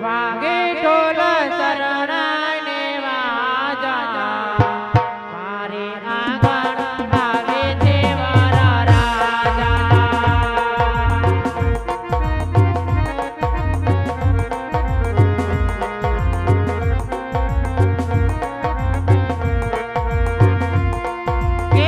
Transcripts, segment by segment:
વાગે ઢોલ શરણાઈને વાજા મારે આંગણ આવે છે મારા રાજા કે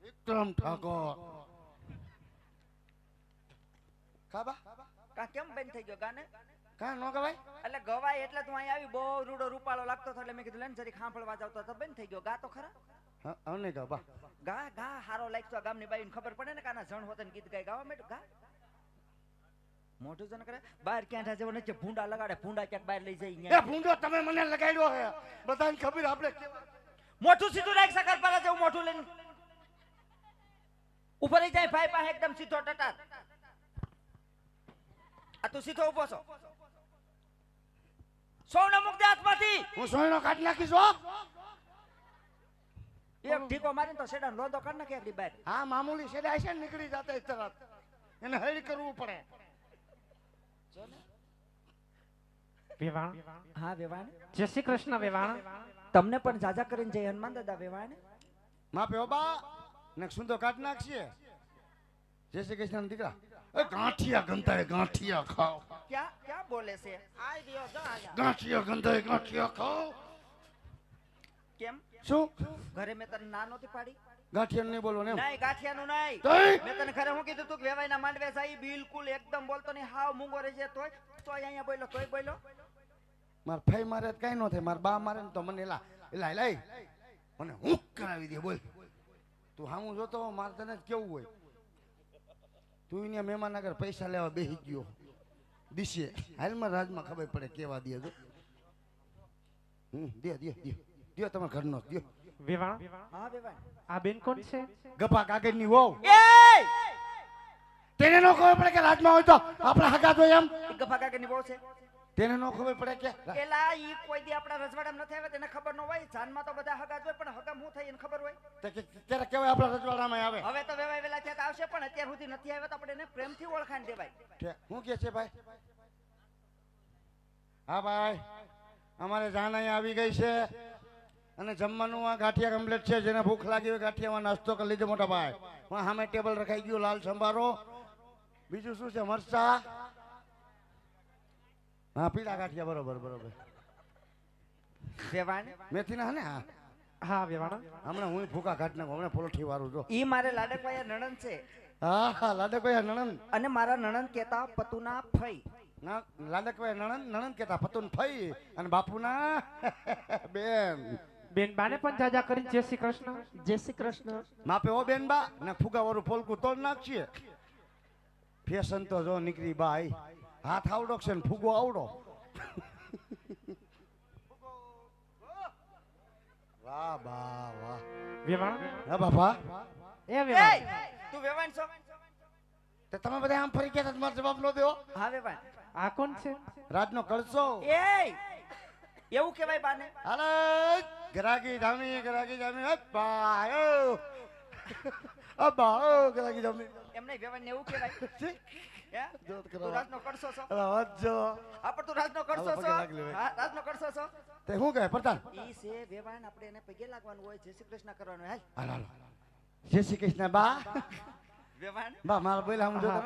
વિક્રમ ઠાકોર કાબા કા કેમ બંધ થઈ ગયો ગાને? કા નો ગવાય એટલે ગવાય એટલે તું અહીં આવી બહુ રૂડો રૂપાળો લાગતો હતો એટલે મેં કીધું લેન જરી ખાંભળવા જાવ તો બંધ થઈ ગયો. ગા તો ખરા. હા અમને ગાબા ગા ગા હારો લાગતો ગામની બાઈને ખબર પડે ને કાના જણ હોતન ગીત ગાય ગાવા મેં ગા મોટું જન કરે બહાર ક્યાં જાય જેવો નથી ભૂંડા લગાડે ભૂંડા ક્યાંક બહાર લઈ જાય એ ભૂંડો તમે મને લગાડ્યો હે બધાને ખબર આપણે મોટું સીધું રાખ સકર પર જેવું મોટું લઈને ઉપર જાય ભાઈ પાસે એકદમ સીધો ટટાર. આ તું સીધો ઉભો છો સોના મુક દે હાથમાંથી. હું સોયનો કાઢ નાખીશ હો. એક ઢીકો મારીને તો સેડા લોંદો કાઢ નાખે એકડી બહાર. હા મામૂલી સેડા છે નીકળી જતા તરત એને હળી કરવું પડે. વેવાણ હા વેવાણ જય શ્રી કૃષ્ણ વેવાણ તમને પણ જાજા કરીને જય હનુમાન દાદા વેવાણ માપે ઓબા ને સુંદર કાઢ નાખશે. જય શ્રી કૃષ્ણ દીકરા એ ગાંઠિયા ગંધાય ગાંઠિયા ખાઓ. ક્યાં ક્યાં બોલે છે? આય દિયો જો આયા. ગાંઠિયા ગંધાય ગાંઠિયા ખાઓ. કેમ શું ઘરે મેં તને ના નહોતી પાડી? ગાંઠિયા નહીં બોલો ને એમ? નહીં ગાંઠિયાનું નહીં. તઈ? મેં તને ઘરે હું કીધું તું કે વેવાઈના માંડવે જાય બિલકુલ એકદમ બોલતો નહીં હાવ મૂંગો રહી જાય તોય અહીંયા બોલ્યો તોય બોલ્યો. માર ભાઈ મારે કઈ નો થાય માર બા મારે ને તો મને એલા એલા એલા મને હું કરાવી દે બોલ. તું હામું જોતો મારે તને કેવું હોય તું અહીંયા મહેમાન આગળ પૈસા લેવા બેસી ગયો દિશે હાલમાં રાજમાં ખબર પડે કેવા દે તો દે દે દે દે તમારા ઘરનો દે. વેવાણ હા વેવાઈ આ બેન કોણ છે? ગપા કાગળની વહુ. એ તેને નો ખબર પડે કે રાજમાં હોય તો આપણે હગા તો એમ ગફા કાકાની બહુ છે. તેને નો ખબર પડે કે એલા ઈ કોઈ દી આપણા રજવાડામાં નથી આવે તેને ખબર ન હોય. જાનમાં તો બધા હગા જ હોય પણ હગા હું થાય એને ખબર હોય. ત્યારે કેવાય આપણા રજવાડામાં આવે. હવે તો વેવાઈ વેલા ત્યાં તો આવશે પણ અત્યાર સુધી નથી આવ્યા તો આપણે એને પ્રેમથી ઓળખાણ દેવાય. શું કે છે ભાઈ? હા ભાઈ અમારે જાન અહીંયા આવી ગઈ છે અને જમવાનું આ ગાંઠિયા કમ્પ્લીટ છે. જેને ભૂખ લાગી હોય ગાંઠિયામાં નાસ્તો કરી લીધો મોટા ભાઈ. સામે ટેબલ રખાઈ ગયું લાલ સંભારો. બીજું શું છે? મરચા. હા પીળા ગાંઠિયા બરોબર બરોબર. વેવાણ મેથી ના ને હા હા વેવાણ હમણાં હું ભૂકા કાઢ નાખું હમણાં પોલઠી વાળું જો. ઈ મારે લાડકવાયા નણંદ છે હા હા લાડકભાઈ નણંદ અને મારા નણંદ કેતા પતુના ફઈ. ના લાડકભાઈ નણંદ નણંદ કેતા પતુન ફઈ અને બાપુના બેન. બેન બાને પણ જાજા કરીને જય શ્રી કૃષ્ણ. જય શ્રી કૃષ્ણ. માપે ઓ બેન બા ને ફુગા વાળું પોલકું તોડ નાખીએ. ફેશન તો જો નીકળી બાઈ હાથ આવડો છે ને ફુગો આવડો. વાહ બા વાહ. વેવાણ હા બાપા એ વેવાણ તું વેવાણ છો? તે તમે બધા આમ ફરી ગયા મારો જવાબ નો દો. હા વેવાણ. આ કોણ છે? રાજનો કળશો. એ એવું કહેવાય બાને. અરે ગરાગી જામી અબ્બા અબ્બા ગરાગી જામી એમને વેવાણ ને એવું કહેવાય. હે જોત કરો. તું રાજનો કરશો છો? અરે વજો આ પણ તું રાજનો કરશો હાલો, છો? પગે લાગી લેવાય. હા રાજનો કરશો છો? તે શું કહે પ્રધાન? ઈ છે વેવાણ આપણે એને પગે લાગવાનું હોય. જય શ્રી કૃષ્ણ કરવાનું. હાલ હાલો હાલો જય શ્રી કૃષ્ણ બા. વેવાણ બા મારા બોલા હું જોતો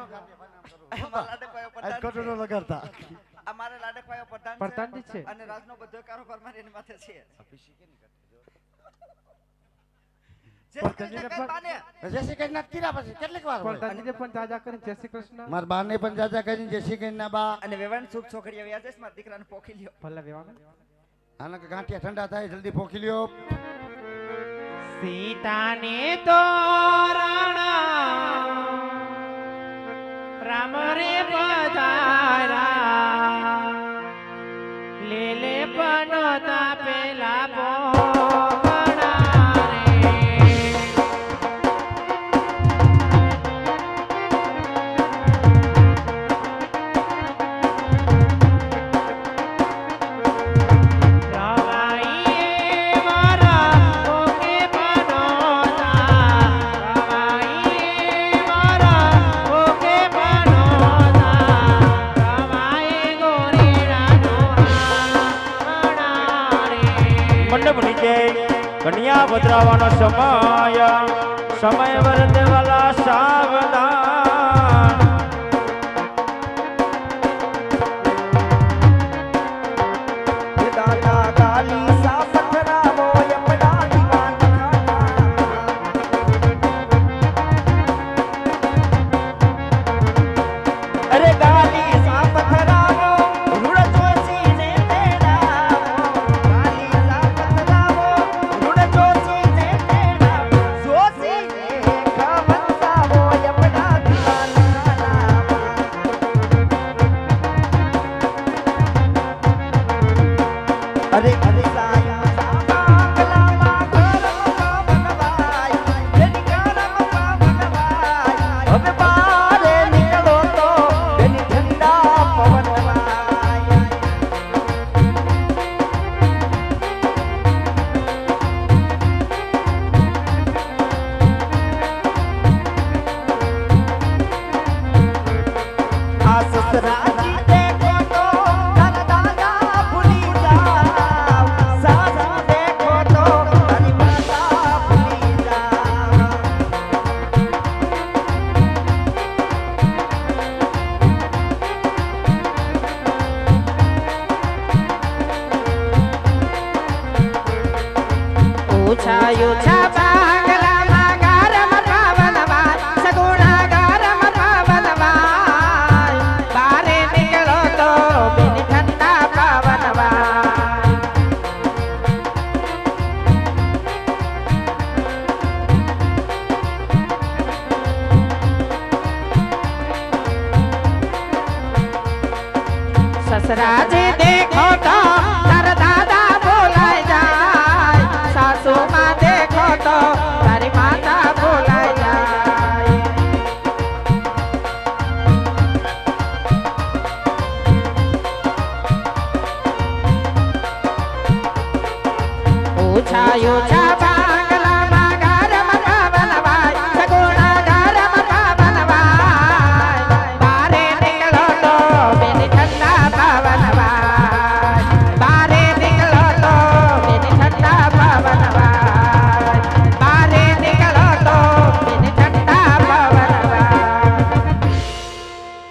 અમારા લાડકવાયો આજ પ્રધાન કટોરો છે. લગાડતા. અમારે લાડકવાયો પ્રધાન પ્રધાનજી છે. અને રાજનો બધો કારોબાર મારી એની માથે છે. જય શ્રી કૃષ્ણ કઈ બાને? જય શ્રી કૃષ્ણ કીરા પછી કેટલીક વાર હોય. પ્રધાનજીને પણ જાજા કરીને જય શ્રી કૃષ્ણ. મારા બાને પણ જાજા કરીને જય શ્રી કૃષ્ણ બા. અને વેવાણ સુખ છોકરી આવી આજે મારા દીકરાને પોખી લ્યો. ભલે વેવાણ આના કે ગાંઠિયા ઠંડા થાય જલ્દી પોખી લ્યો. સીતાને તોરણ રામ રે પધારા લેલે પનોતા પેલા પોકણા રે. રવાઈએ મારા પોકે પનોતા રવાઈએ મારા પોકે પનોતા રવાએ ગોરીના દોહાણા રે. મંડપ નીચે કન્યા પધરાવાનો સમય વરદેવાલા સાવધાન. અરે અરે સાયા બાંગલામાં ગરમ પવનવાય બેની ગરમ પવનવાય હવે બારે નીકળો તો બેની ઠંડા પવનવાય આ સસરાજી દેખો તો તારા દાદા ભૂલી જાવ સાસુ દેખો તો તારી માતા ભૂલી જાવ ઓછા ઓછા બાંગલામાં ગરમ પવનમાં સગુણા ગરમ પવનમાં બારે નીકળો તો બેની ઠંડા પવનમાં સસરાજી દેખો તો તારા દાદા બોલાય જાય સાસુમાં દેખો તો તારી માતા બોલાય જાય ઓછા ઓછા